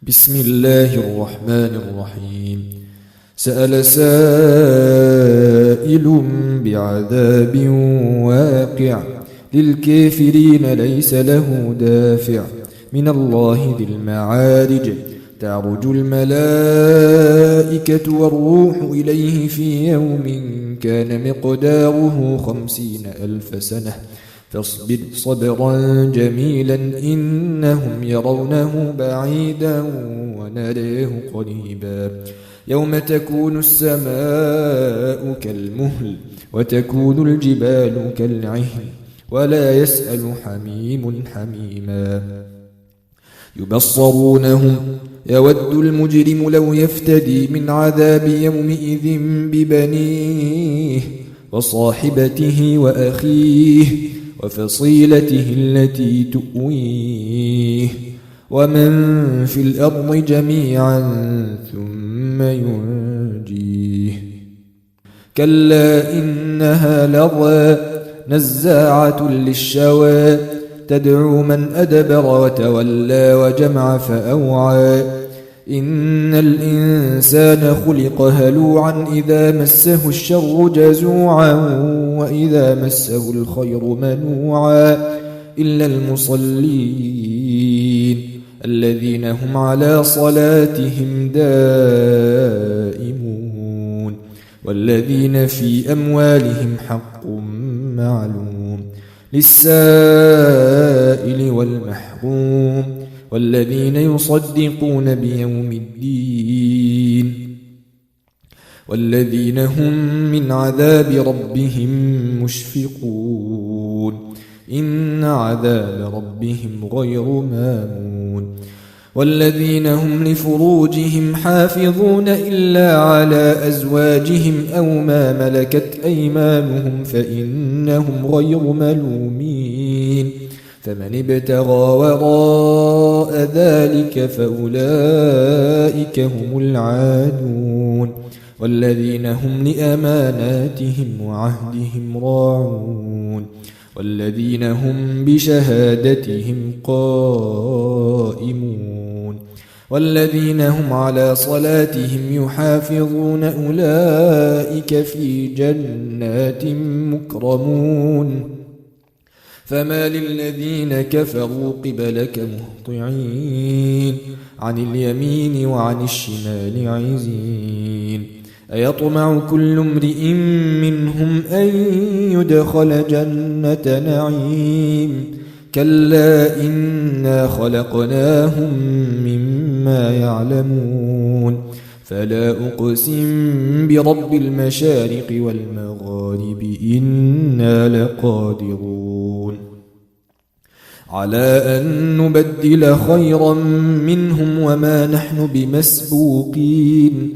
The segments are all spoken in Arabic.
بسم الله الرحمن الرحيم. سأل سائل بعذاب واقع للكافرين ليس له دافع من الله ذي المعارج تعرج الملائكة والروح إليه في يوم كان مقداره 50,000 سنة فاصبر صبرا جميلا إنهم يرونه بعيدا ونراه قريبا يوم تكون السماء كالمهل وتكون الجبال كالعهن ولا يسأل حميم حميما يبصرونهم يود المجرم لو يفتدي من عذاب يومئذ ببنيه وصاحبته وأخيه وفصيلته التي تؤويه ومن في الأرض جميعا ثم ينجيه كلا إنها لظى نزاعة للشوى تدعو من أدبر وتولى وجمع فأوعى إن الإنسان خلق هلوعا إذا مسه الشر جزوعا وإذا مسه الخير منوعا إلا المصلين الذين هم على صلاتهم دائمون والذين في أموالهم حق معلوم للسائل والمحروم والذين يصدقون بيوم الدين والذين هم من عذاب ربهم مشفقون إن عذاب ربهم غير مامون والذين هم لفروجهم حافظون إلا على أزواجهم أو ما ملكت أيمانهم فإنهم غير ملومين فمن ابتغى وراء ذلك فأولئك هم العادون والذين هم لأماناتهم وعهدهم راعون والذين هم بشهادتهم قائمون والذين هم على صلاتهم يحافظون أولئك في جنات مكرمون فما للذين كفروا قبلك مهطعين عن اليمين وعن الشمال عزين أيطمع كل امرئ منهم أن يدخل جنة نعيم كلا إنا خلقناهم مما يعلمون فلا أقسم برب المشارق والمغارب إنا لقادرون على أن نبدل خيرا منهم وما نحن بمسبوقين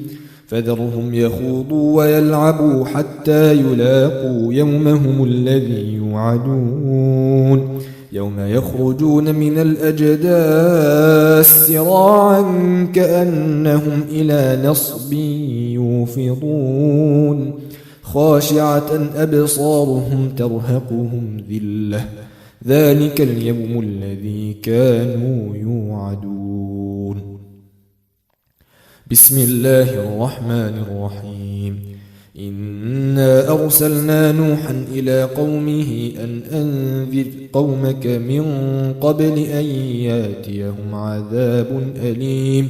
فذرهم يخوضوا ويلعبوا حتى يلاقوا يومهم الذي يوعدون يوم يخرجون من الأجداث سراعا كأنهم إلى نصب يوفضون خاشعة أبصارهم ترهقهم ذلة ذلك اليوم الذي كانوا يوعدون بسم الله الرحمن الرحيم إنا أرسلنا نوحا إلى قومه أن أنذر قومك من قبل أن ياتيهم عذاب أليم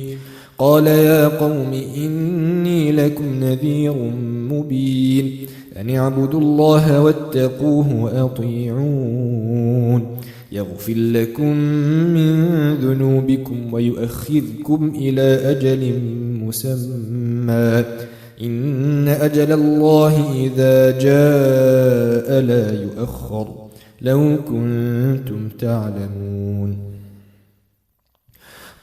قال يا قوم إني لكم نذير مبين أن اعبدوا الله واتقوه وأطيعون يغفر لكم من ذنوبكم ويؤخذكم إلى أجل مسمى إن أجل الله إذا جاء لا يؤخر لو كنتم تعلمون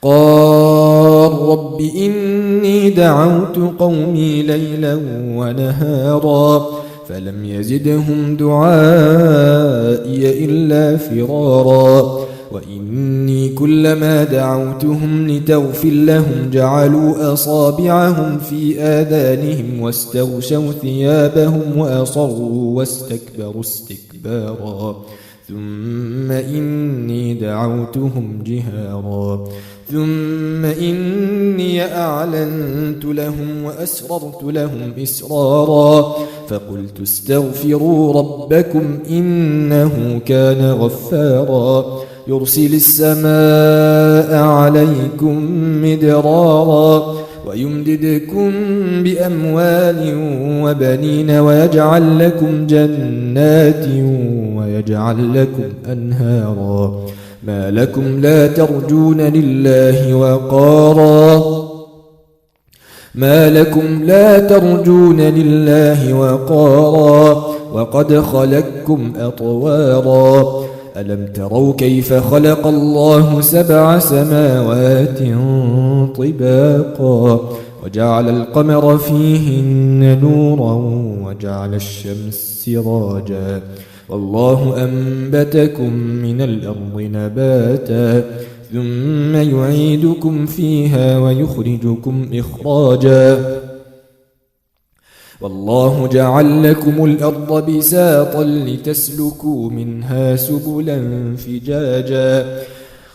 قال رب إني دعوت قومي ليلا ونهارا فلم يزدهم دعائي إلا فرارا وإني كلما دعوتهم لتغفر لهم جعلوا أصابعهم في آذانهم واستغشوا ثيابهم وأصروا واستكبروا استكبارا ثم إني دعوتهم جهارا ثم إني أعلنت لهم وأسررت لهم إسرارا فقلت استغفروا ربكم إنه كان غفارا يرسل السماء عليكم مدرارا ويمددكم بأموال وبنين ويجعل لكم جنات ويجعل لكم أنهارا ما لكم لا ترجون لله وقارا وقد خلقكم أطوارا ألم تروا كيف خلق الله 7 سماوات طباقا وجعل القمر فيهن نورا وجعل الشمس سراجا والله أنبتكم من الأرض نباتا ثم يعيدكم فيها ويخرجكم إخراجا والله جعل لكم الأرض بساطا لتسلكوا منها سبلا فجاجا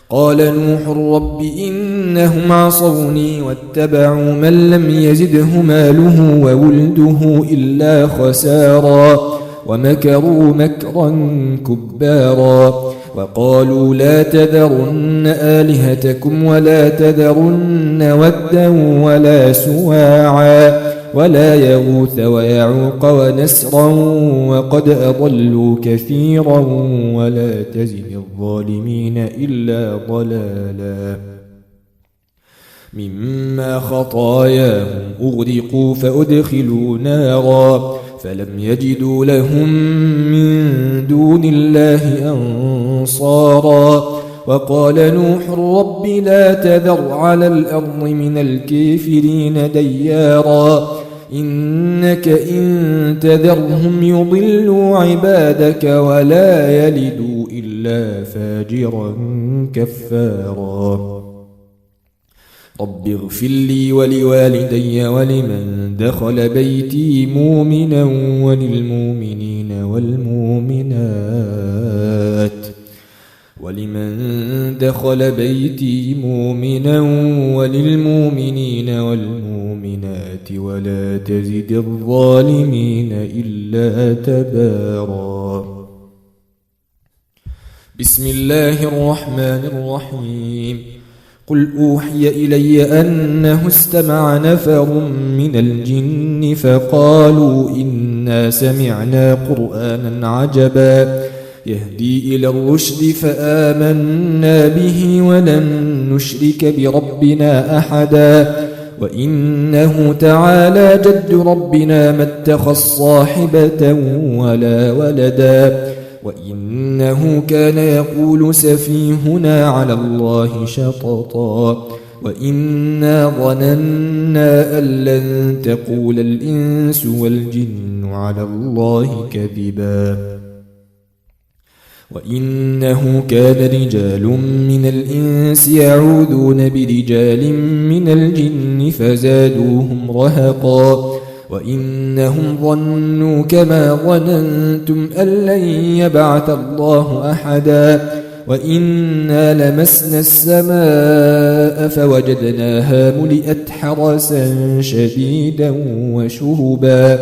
قال نوح رب إنهم عصوني واتبعوا من لم يزده ماله وولده إلا خسارا ومكروا مكرا كبارا وقالوا لا تذرن آلهتكم ولا تذرن ودا ولا سواعا ولا يغوث ويعوق ونسرا وقد أضلوا كثيرا ولا تزد الظالمين إلا ضلالا مما خطاياهم أغرقوا فأدخلوا نارا فلم يجدوا لهم من دون الله أنصارا وقال نوح رب لا تذر على الأرض من الكافرين ديارا إنك إن تذرهم يضلوا عبادك ولا يلدوا إلا فاجرا كفارا رب اغفر لي ولوالدي ولمن دخل بيتي مؤمنا وللمؤمنين والمؤمنات ولا تزد الظالمين إلا تبارا بسم الله الرحمن الرحيم قل أوحي إلي أنه استمع نفر من الجن فقالوا إنا سمعنا قرآنا عجبا يهدي إلى الرشد فآمنا به ولن نشرك بربنا أحدا وإنه تعالى جد ربنا ما اتخذ صاحبة ولا ولدا وإنه كان يقول سفيهنا على الله شططا وإنا ظننا أن لن تقول الإنس والجن على الله كذبا وإنه كان رجال من الإنس يعوذون برجال من الجن فزادوهم رهقا وإنهم ظنوا كما ظننتم أن لن يبعث الله أحدا وإنا لمسنا السماء فوجدناها ملئت حرسا شديدا وشهبا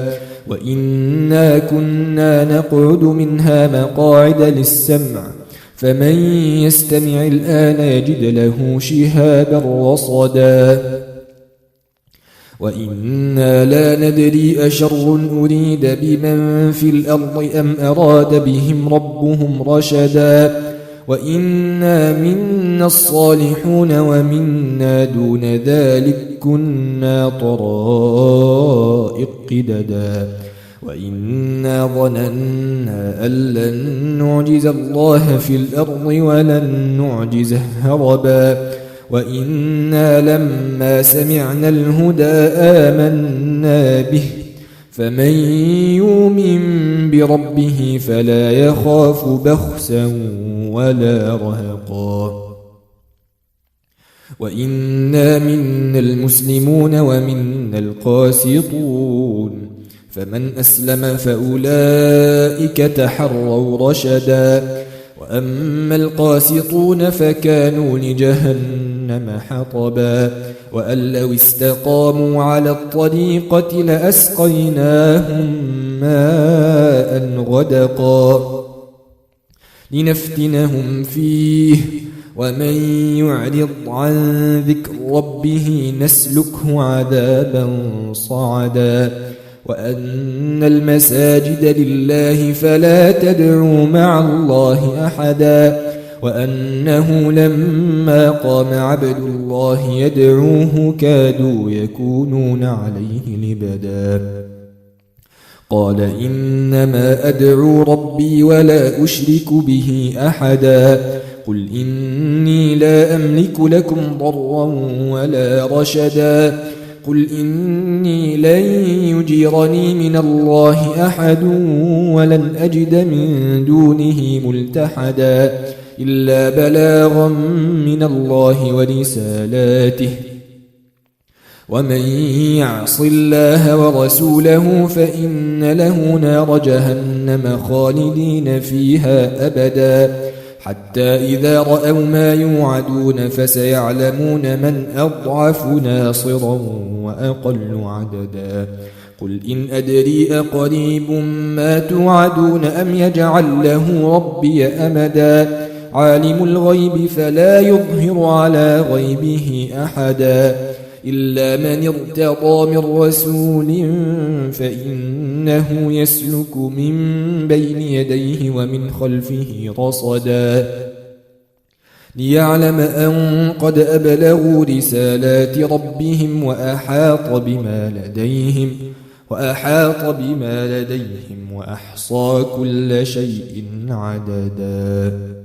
وإنا كنا نقعد منها مقاعد للسمع فمن يستمع الآن يجد له شهابا رصدا وإنا لا ندري أشر أريد بمن في الأرض أم أراد بهم ربهم رشدا وإنا منا الصالحون ومنا دون ذلك كنا طرائق قددا وإنا ظننا أن لن نعجز الله في الأرض ولن نعجزه هربا وإنا لما سمعنا الهدى آمنا به فمن يؤمن بربه فلا يخاف بخسا ولا رهقا وإنا منا المسلمون ومنا القاسطون فمن أسلم فأولئك تحروا رشدا وأما القاسطون فكانوا لجهنم حطبا وأن لو استقاموا على الطريقة لأسقيناهم ماء غدقا لنفتنهم فيه ومن يعرض عن ذكر ربه نسلكه عذابا صعدا وأن المساجد لله فلا تدعوا مع الله أحدا وأنه لما قام عبد الله يدعوه كادوا يكونون عليه لبدا قال إنما أدعو ربي ولا أشرك به أحدا قل إني لا أملك لكم ضرا ولا رشدا قل إني لن يجيرني من الله أحد ولن أجد من دونه ملتحدا إلا بلاغا من الله ورسالاته ومن يعص الله ورسوله فإن له نار جهنم خالدين فيها أبدا حتى إذا رأوا ما يوعدون فسيعلمون من أضعف ناصرا وأقل عددا قل إن أدري أقريب ما توعدون أم يجعل له ربي أمدا عالم الغيب فلا يظهر على غيبه أحدا إلا من ارتضى من رسول فإنه يسلك من بين يديه ومن خلفه رصدا ليعلم أن قد أبلغوا رسالات ربهم وأحاط بما لديهم وأحصى كل شيء عددا